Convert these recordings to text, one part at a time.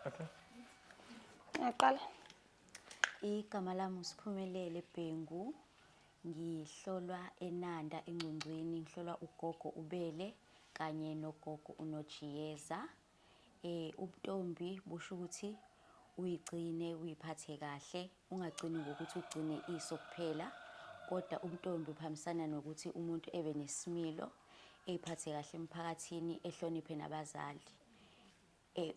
Okay. Ngaqala. Igama lami uSiphumelele Bhengu. Ngihlolwa eNanda eNgcungcweni, ngihlolwa ugogo uBele kanye nogogo uNojiyeza. Ubuntombi busho ukuthi uyigcine uyiphathe kahle, ungagcini ngokuthi ugcine iso kuphela, kodwa ubuntombi buhambisana nokuthi umuntu ebe nesimilo, eyiphathe kahle emphakathini, ehloniphe nabazali.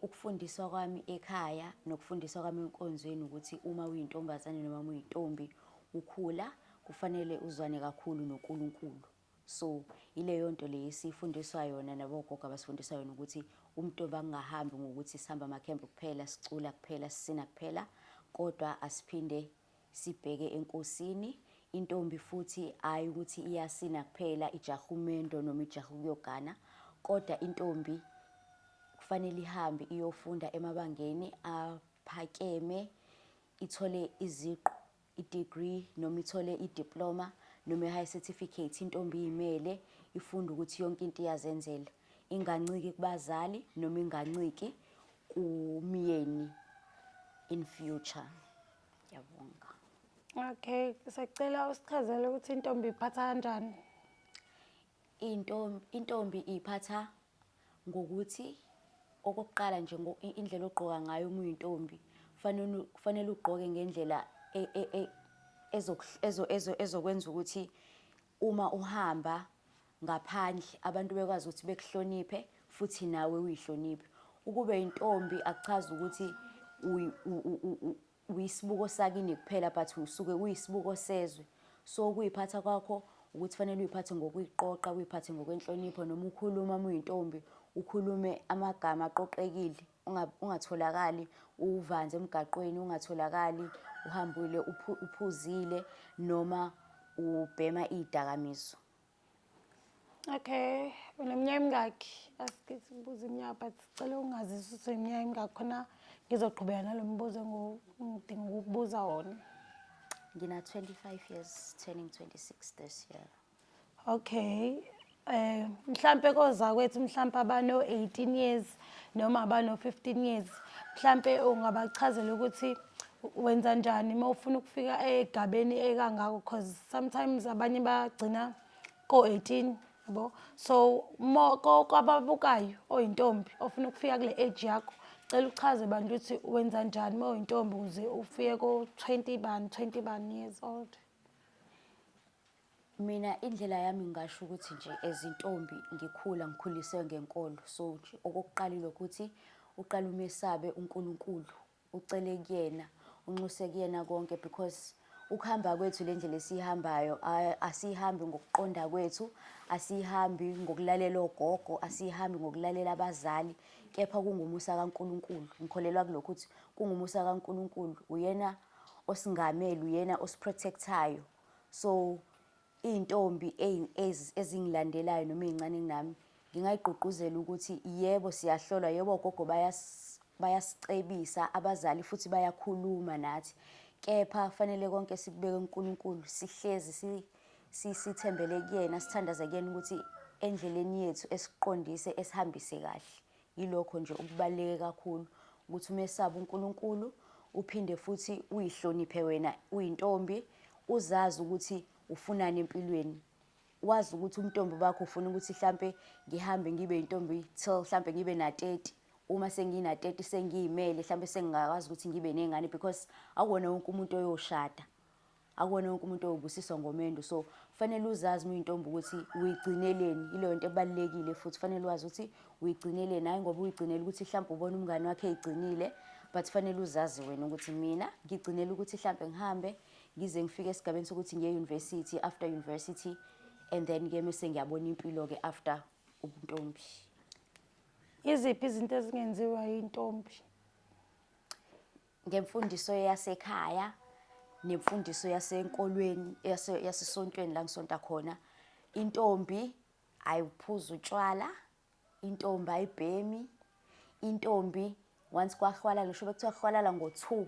Ukufundiswa kwami ekhaya nokufundiswa kwami enkonzweni ukuthi uma uyintombazane noma uyintombi ukhula kufanele uzwane kakhulu noNkulunkulu. So ileyo nto le esifundiswa yona nabogogo abasifundiswa yona ukuthi umntombi angahambi ngokuthi sihamba amakhempe kuphela, sicula kuphela, sisina kuphela, kodwa asiphinde sibheke enkosini. Intombi futhi ayi ukuthi iyasina kuphela, ijaha umendo noma ijaha ukuyogana, kodwa intombi kufanele ihambe iyofunda emabangeni aphakeme, ithole iziqu, i-degree noma ithole i-diploma noma i-high certificate. Intombi iy'mele ifunde ukuthi yonke into iyazenzela, inganciki kubazali noma inganciki kumyeni in future. Ngiyabonga. Okay, sicela usichazele ukuthi intombi iphatha kanjani. Intombi iphatha ngokuthi okokuqala nje indlela ogqoka ngayo uma uyintombi kufanele ugqoke ngendlela ezokwenza ukuthi uma uhamba ngaphandle abantu bekwazi ukuthi bekuhloniphe futhi nawe uyihloniphe. Ukube intombi akuchazi ukuthi uyisibuko sakini kuphela, but usuke uyisibuko sezwe. So ukuyiphatha kwakho ukuthi fanele uyiphathe ngokuyiqoqa, uyiphathe ngokwenhlonipho, noma ukhuluma uma uyintombi ukhulume amagama aqoqekile, ungatholakali uvanze emgaqweni, ungatholakali uhambile uphuzile noma ubhema iyidakamizwa. Okay, uneminyaka emingaki? Asike sibuze iminyaka but sicela ungazisi ukuthi iminyaka emingaki khona ngizoqhubeka nalo mbuzo ngidinga ukubuza wona. Ngina 25 years, turning 26 this year. Okay. Mhlambe koza kwethu mhlambe abano 18 years noma abano 15 years, mhlambe ungabachazela ukuthi wenza njani uma ufuna ukufika egabeni ekangako, because sometimes abanye bagcina ko 18, yabo. So kwababukayo oyintombi ofuna ukufika kule age yakho, cela uchaze bandla ukuthi wenza njani uma uyintombi uze ufike ko 21 years old. Mina indlela yami ngisho ukuthi nje ezintombi ngikhuliswe ngenkolo. So nje okokuqala ukuthi uqala umesabe uNkulunkulu, ucele kuyena, unxuse kuyena konke, because ukuhamba kwethu le ndlela esihambayo asihambi ngokuqonda kwethu, asihambi ngokulalela ogogo, asihambi ngokulalela abazali, kepha kungumusa kaNkulunkulu. Ngikholelwa kulokho ukuthi kungumusa kaNkulunkulu, uyena osingamela, uyena osiprotectayo. So iy'ntombi ezingilandelayo noma ey'ncane kunami ngingayigqugquzela ukuthi yebo siyahlolwa, yebo ogogo bayasicebisa, abazali futhi bayakhuluma nathi, kepha fanele konke sikubeke kuNkulunkulu, sihlezi sithembele kuyena, sithandaze kuyena ukuthi endleleni yethu esiqondise, esihambise kahle. Yilokho nje okubaluleke kakhulu ukuthi umesaba uNkulunkulu, uphinde futhi uyihloniphe wena uyintombi, uzazi ukuthi ufunani empilweni. Wazi ukuthi umntombi bakho ufuna ukuthi mhlambe ngihambe ngibe intombi till mhlambe ngibe na 30. Uma sengina 30 sengiyimele, mhlambe sengingakwazi ukuthi ngibe nengane, because akuwona wonke umuntu oyoshada, akuwona wonke umuntu oyobusiswa ngomendo. So fanele uzazi uma uyintombi ukuthi uyigcineleni. Ileyo nto ebalulekile futhi fanele wazi ukuthi uyigcineleni, hayi ngoba uyigcinele ukuthi mhlambe ubona umngane wakhe eyigcinile, but fanele uzazi wena ukuthi mina ngigcinele ukuthi mhlambe ngihambe ngize ngifike esigabeni sokuthi ngiye university, after university and then ke mase ngiyabona impilo ke after ubuntombi. Iziphi izinto ezingenziwa yintombi? Ngemfundiso yasekhaya nemfundiso yasenkolweni yasesontweni la ngisonta khona, intombi ayiphuzi utshwala, intombi ayibhemi, intombi once kwahwala, ngisho bekuthiwa kuhwalala ngo-2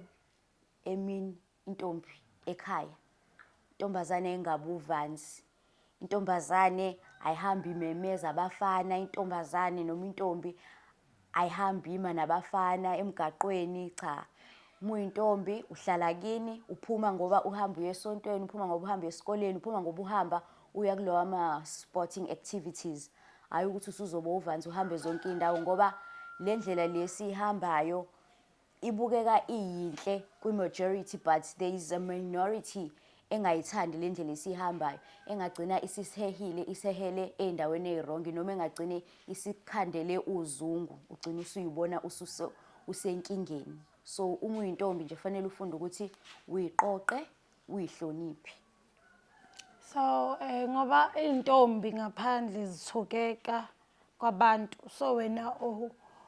emini, intombi ekhaya, intombazane engabi uvanzi, intombazane ayihambi imemeza abafana, intombazane noma intombi ayihambi ima nabafana emgaqweni, cha. Uma uyintombi uhlala kini, uphuma ngoba uhamba uye esontweni, uphuma ngoba uhamba esikoleni, uphuma ngoba uhamba uya kulowa ama-sporting activities. Hhayi ukuthi usuzobe uvanzi uhambe zonke iy'ndawo ngoba le ndlela le esiyihambayo ibukeka iyinhle kwi-majority, but there is a minority engayithandi le ndlela esiyihambayo, engagcina isihehele ey'ndaweni ey'rongi, noma engagcine isikhandele uzungu, ugcine usuyibona usenkingeni. So uma uyintombi nje fanele ufunde ukuthi uyiqoqe, uyihloniphe. So ngoba iy'ntombi ngaphandle zithukeka kwabantu, so wena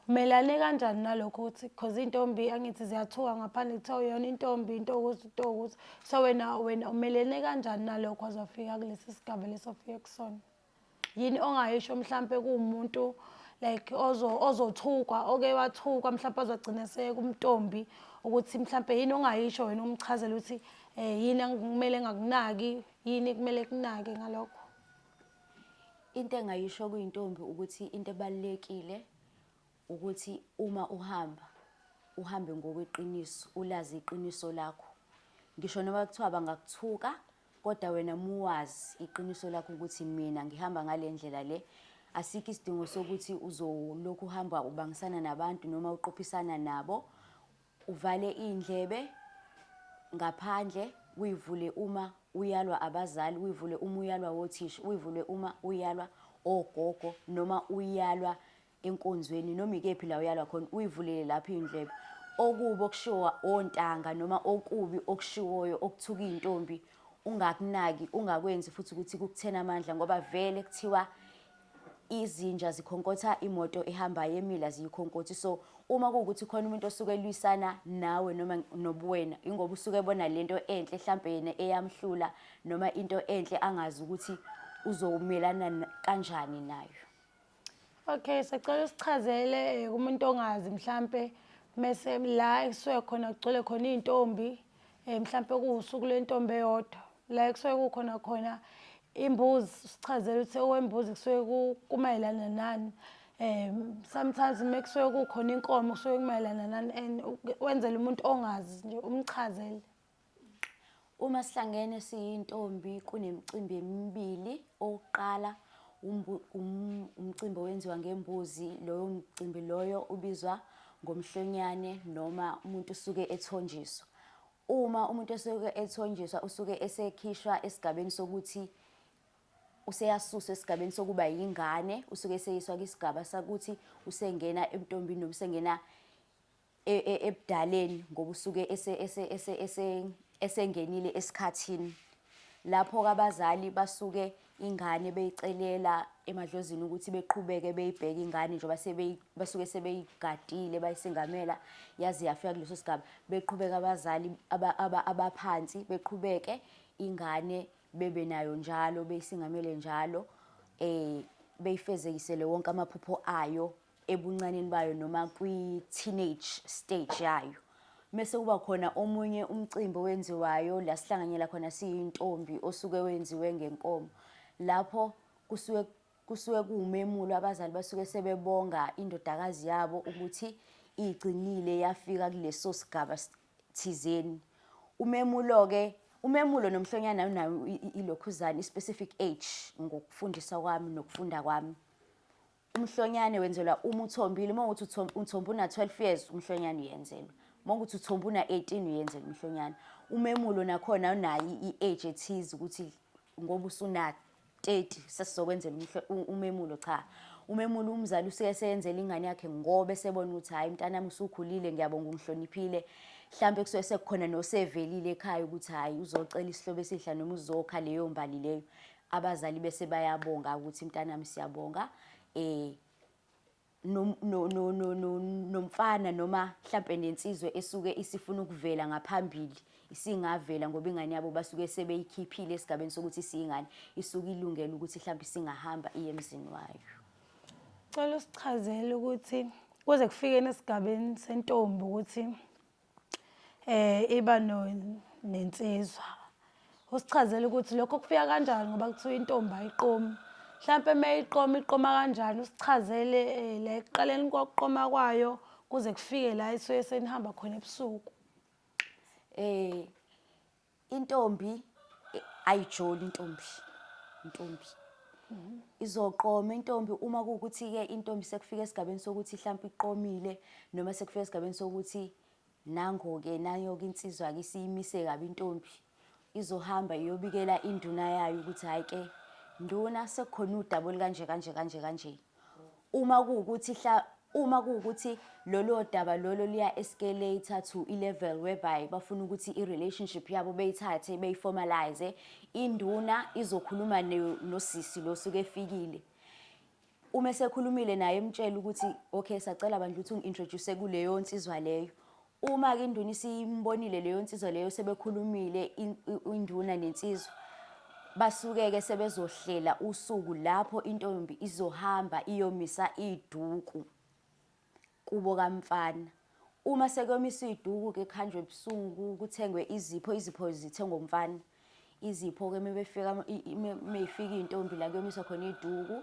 umelane kanjani nalokho ukuthi because iy'ntombi angithi ziyathuka ngaphandle kuthiwa yona intombi into ukuthi. So wena umelene kanjani nalokho azofika kulesi sigaba leso ofike kusona? Yini ongayisho mhlampe kuwumuntu like ozothukwa, oke wathukwa mhlampe azogcina sekumntombi ukuthi mhlampe yini ongayisho wena umchazele ukuthi yini kumele ngakunaki, yini kumele kunake ngalokho? Into engayisho kuyintombi ukuthi into ebalulekile ukuthi uma uhambe ngokweqiniso, ulazi iqiniso lakho. Ngisho noma kuthiwa bangakuthuka, kodwa wena muwazi iqiniso lakho ukuthi mina ngihamba ngale ndlela le. Asikho isidingo sokuthi uzolokhu uhamba ubangisana nabantu noma uqophisana nabo. Uvale iy'ndlebe ngaphandle, uyivule uma uyalwa abazali, uyivule uma uyalwa othisha, uyivule uma uyalwa ogogo, noma uyalwa enkonzweni, noma ikephi la uyalwa khona, uyivulele lapho iy'ndlebe. Okubi okushiwo ontanga noma okubi okushiwoyo okuthuka iy'ntombi ungakunaki, ungakwenzi futhi ukuthi kukuthena amandla, ngoba vele kuthiwa izinja zikhonkotha imoto ehambayo, emila ziyikhonkotha. So uma kuwukuthi khona umuntu osuke elwisana nawe noma nobuwena, ingoba usuke ebona lento enhle hlampe yena eyamhlula, noma into enhle angazi ukuthi uzomelana kanjani nayo. Okay, sicela usichazele kumuntu ongazi mhlampe mase la ekusuke khona kugcwele khona iy'ntombi, mhlampe kuwusuku lwentombi eyodwa, la ekusuke khona imbuzi, sichazele ukuthi owembuzi kusuke kumayelana nani. Sometimes uma kusuke kukhona inkomo kusuke kumayelana nani, and wenzele umuntu ongazi nje umchazele. Uma sihlangene siyintombi kunemicimbi emibili. Owokuqala umcimbi owenziwa ngembuzi, loyo mcimbi loyo ubizwa ngomhlonyane noma umuntu usuke ethonjiswa. Uma umuntu esuke ethonjiswa usuke esekhishwa esigabeni sokuthi useyasuswa esigabeni sokuba yingane, usuke eseyiswa kwisigaba sakuthi usengena ebuntombini noma usengena ebudaleni, ngoba usuke esengenile esikhathini. Lapho-ke abazali basuke ingane beyicelela emadlozini ukuthi beqhubeke beyibheke ingane njengoba basuke sebeyigadile bayisingamela yaze yafika kuleso sigaba. Beqhubeka abazali abaphansi beqhubeke ingane bebe nayo njalo, beyisingamele njalo, beyifezekisele wonke amaphupho ayo ebuncaneni bayo noma kwi-teenage stage yayo. Mese kuba khona omunye umcimbi owenziwayo la sihlanganyela khona siyintombi osuke wenziwe ngenkomo. Lapho kusuke kuwumemulo, abazali basuke sebebonga indodakazi yabo ukuthi igcinile yafika kuleso sigaba thizeni. Umemulo nomhlonyana unayo ilokhuzana, i-specific age, ngokufundisa kwami nokufunda kwami. Umhlonyane wenzelwa uma uthombile. Uma ukuthi uthombe una-12 years, umhlonyane uyenzelwa. Uma ukuthi uthombe una-18 uyenzelwa umhlonyane. Umemulo nakhona unayo i-age ethize ukuthi ngoba usuna-30 sesizokwenzela umemulo, cha. Umemulo umzali usuke eseyenzela ingane yakhe ngoba esebona ukuthi hhayi mntanami usukhulile, ngiyabonga ungihloniphile. Hlampe kusuke sekukhona nosevelile ekhaya ukuthi hhayi uzocela isihlobo esihle noma uzokha leyo mbali leyo. Abazali bese bayabonga ukuthi mntanami siyabonga. Nomfana noma hlampe nensizwe esuke isifuna ukuvela ngaphambili, isingavela ngoba ingane yabo basuke sebeyikhiphile esigabeni sokuthi isiyingane, isuke ilungele ukuthi hlampe isingahamba iye emzini wayo. Cela usichazele ukuthi kuze kufikeni esigabeni sentombi ukuthi iba nensizwa. Usichazele ukuthi lokho kufika kanjani ngoba kuthiwa intombi ayiqomi. mhlampe mayiqoma iqoma kanjani usichazele la ekuqaleni kokuqoma kwayo kuze kufike la isuke senihamba khona ebusuku. Intombi ayijoli intombi izoqoma intombi uma kuwukuthi-ke intombi sekufika esigabeni sokuthi mhlawumbe iqomile noma sekufika esigabeni sokuthi nango-ke nayo-ke insizwa-ke isiyimise kabi intombi izohamba iyobikela induna yayo ukuthi hhayi-ke nduna sekukhona udaba olukanje kanje. Uma kuwukuthi lolo daba lolo liya-escalate to i-level whereby bafuna ukuthi i-relationship yabo beyithathe beyiformalize, induna izokhuluma nosisi lo suke efikile. Uma esekhulumile naye emtshela ukuthi okay sacela bandla ukuthi ungi-introduce kuleyo nsizwa leyo. Uma-ke induna isimbonile leyo nsizwa leyo sebekhulumile induna nensizwa, basuke-ke sebezohlela usuku lapho intombi izohamba iyomisa iduku kubo kamfana. Uma sekuyomisa iduku-ke kuhanjwe ebusuku kuthengwe izipho zithengwa umfana. Izipho-ke meyifika intombi la kuyomiswa khona iduku,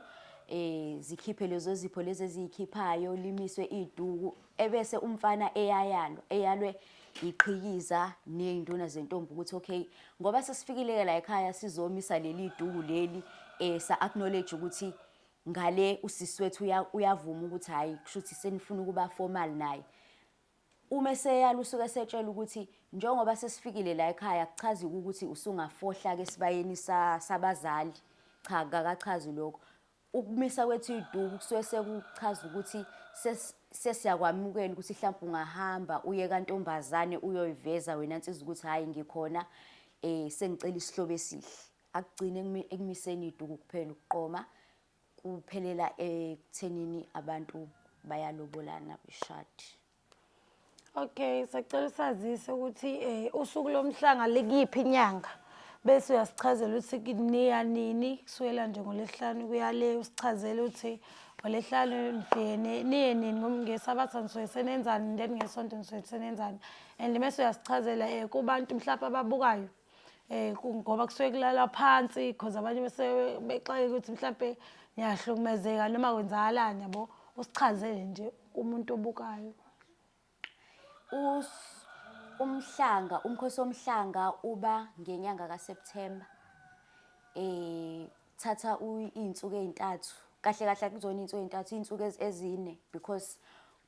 zikhiphe lezo zipho lezi eziyikhiphayo limiswe iduku, ebese umfana eyalwe iqhikiza ney'nduna zentombi ukuthi okay ngoba sesifikile la ekhaya sizomisa leli duku leli, sa-acknowledge ukuthi ngale usisi wethu uyavuma ukuthi hhayi kusho ukuthi senifuna ukuba formal naye. Uma eseyala usuke esetshela ukuthi njengoba sesifikile la ekhaya kuchazi ukuthi usungafohla-ke esibayeni sabazali. Cha, akakachazi lokho. Ukumisa kwethu iduku kusuke sekuchaza ukuthi sesiyakwamukela ukuthi mhlawumbe ungahamba uye kantombazane uyoyiveza wena nsizwa ukuthi hhayi ngikhona, sengicela isihlobo esihle. Akugcine ekumiseni iduku kuphela ukuqoma, kuphelela ekuthenini abantu bayalobolana beshade. Okay, sacela usazise ukuthi usuku lomhlanga likuphi inyanga bese uyasichazela ukuthi niya nini kusukela nje ngoLwesihlanu kuya le, usichazele ukuthi ngoLwesihlanu nifike niye nini ngeSabatha nisuke senenzani then ngeSonto nisuke senenzani. And mase uyasichazela kubantu mhlawumbe ababukayo ngoba kusuke kulalwa phansi because abanye bese bexake ukuthi mhlawumbe niyahlukumezeka noma kwenzakalani yabo, usichazele nje umuntu obukayo. Umkhosi womhlanga uba ngenyanga kaSeptember. Thatha iy'nsuku ey'ntathu, kahle kuzona iy'nsuku ey'ntathu, iy'nsuku ezine because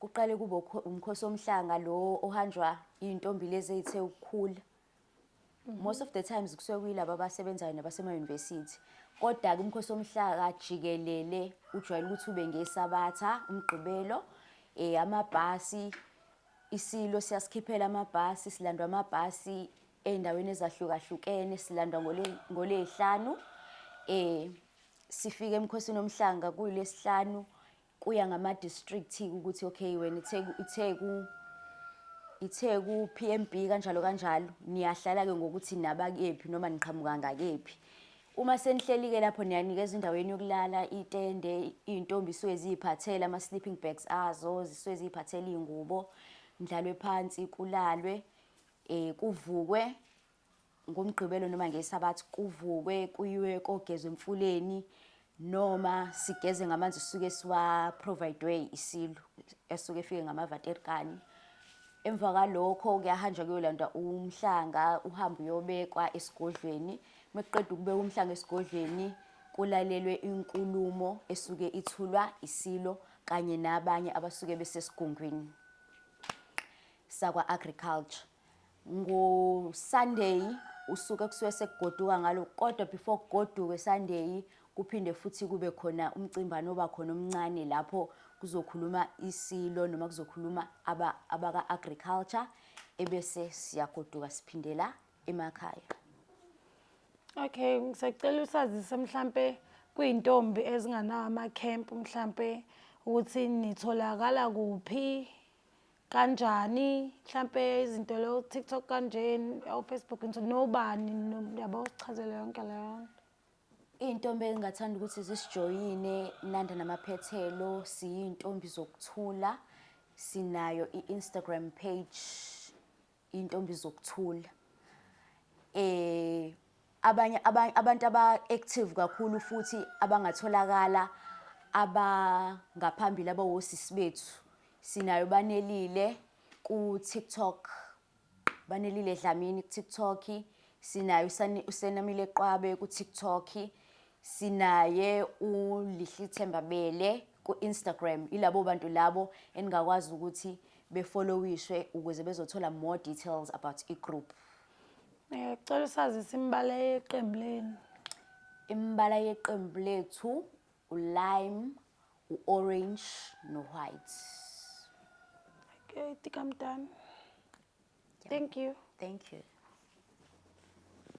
kuqale kube umkhosi womhlanga lo ohanjwa iy'ntombi lezi ey'the ukukhula. Most of the times kusuke kuyilaba abasebenzayo nabasema-university. Kodwa-ke umkhosi womhlanga jikelele ujwayele ukuthi ube ngeSabatha, uMgqibelo, amabhasi, isilo siyasikhiphela amabhasi, silandwa amabhasi ey'ndaweni ezahlukahlukene, silandwa ngoLwey'hlanu. Sifike emkhosini womhlanga kuyiLwesihlanu, kuya ngama-district ukuthi okay wena iTheku, PMB kanjalo niyahlala-ke ngokuthi nabakephi noma niqhamuka ngakephi. Uma senihleli-ke lapho niyanikeza endaweni yokulala, itende, iy'ntombi zisuke ziy'phathele ama-sleeping bags azo, zisuke ziy'phathele iy'ngubo, ndlalwe phansi kulalwe, kuvukwe ngoMgqibelo noma ngeSabatha, kuvukwe kuyiwe kogezwa emfuleni noma sigeze ngamanzi sisuke siwa-provide-we isilo esuke efike ngama-waterkani. Emva kwalokho kuyahanjwa kuyolandwa umhlanga, uhambe uyobekwa esigodlweni. Mekuqeda ukubeka umhlanga esigodlweni kulalelwe inkulumo esuke ithulwa isilo kanye nabanye abasuke besesigungwini sakwa-agriculture. NgoSunday usuke kusuke sekugoduka ngalo, kodwa before kugoduke Sunday kuphinde futhi kube khona umcimbano oba khona omncane lapho kuzokhuluma isilo noma kuzokhuluma abaka-agriculture, ebese siyagoduka siphindela emakhaya. Okay, ngisacela usazise mhlampe kuyintombi ezinganawo ama-camp mhlampe ukuthi nitholakala kuphi kanjani, mhlampe izinto lo TikTok kanje, Facebook nobani yabo, sichazele yonke leyo nto. Iy'ntombi engingathanda ukuthi zisijoyine Nanda Namaphethelo, siyintombi zokuthula, sinayo i-Instagram page, intombi zokuthula. abantu aba-active kakhulu futhi abangatholakala abangaphambili abawosisi bethu. Sinayo Banelile ku-TikTok, Banelile Dlamini ku-TikTok. Sinaye uSenamile Qwabe ku-TikTok. Sinaye uLihlithemba Bele ku-Instagram. Ilabo bantu labo engakwazi ukuthi befollowishwe ukuze bezothola more details about i-group. Ngicela usazise imbala yeqembu lenu. Imbala yeqembu lethu u-lime, u-orange, no-white. Okay, I think I'm done. Thank you. Thank you.